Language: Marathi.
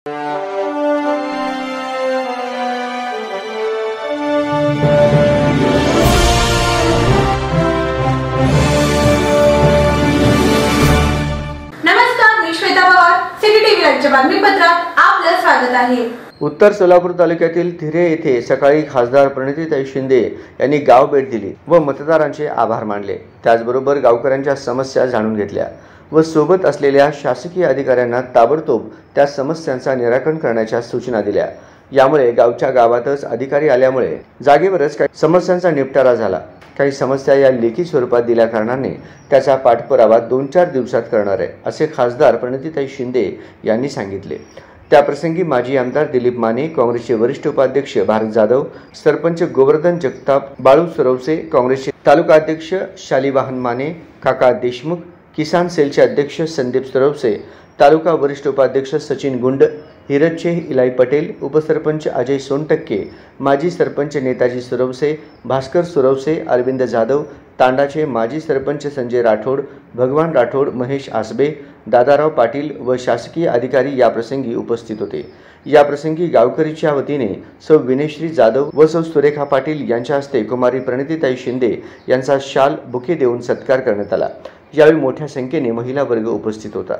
नमस्कार, मी श्वेता पवार, सिटी टीव्ही राज्य बातमीपत्रात आपलं स्वागत आहे। उत्तर सोलापूर तालुक्यातील थिरे येथे सकाळी खासदार प्रणितीताई शिंदे यांनी गाव भेट दिली व मतदारांचे आभार मानले। त्याचबरोबर गावकऱ्यांच्या समस्या जाणून घेतल्या व सोबत असलेल्या शासकीय अधिकाऱ्यांना ताबडतोब त्या समस्यांचा निराकरण करण्याच्या सूचना दिल्या। यामुळे गावच्या गावातच अधिकारी आल्यामुळे जागेवरच काही समस्यांचा निपटारा झाला। काही समस्या या लेखी स्वरूपात दिल्या कारणाने त्याचा पाठपुरावा 2-4 दिवसात करणार आहे, असे खासदार प्रणितीताई शिंदे यांनी सांगितले। त्याप्रसंगी माजी आमदार दिलीप माने, काँग्रेसचे वरिष्ठ उपाध्यक्ष भारत जाधव, सरपंच गोवर्धन जगताप, बाळू सरवसे, काँग्रेसचे तालुका अध्यक्ष शालिवाहन माने, काका देशमुख, किसान सेलचे अध्यक्ष संदीप सरवसे, तालुका वरिष्ठ उपाध्यक्ष सचिन गुंड, हिरतचे इलाई पटेल, उपसरपंच अजय सोनटक्के, माजी सरपंच नेताजी सुरवसे, भास्कर सुरवसे, अरविंद जाधव, तांडाचे माजी सरपंच संजय राठोड, भगवान राठोड, महेश आसबे, दादाराव पाटील व शासकीय अधिकारी याप्रसंगी उपस्थित होते। याप्रसंगी गावकरीच्या वतीने सौ विनेश्री जाधव व सौ सुरेखा पाटील यांच्या हस्ते कुमारी प्रणितीताई शिंदे यांचा शाल बुके देऊन सत्कार करण्यात आला। यावेळी मोठ्या संख्येने महिला वर्ग उपस्थित होता।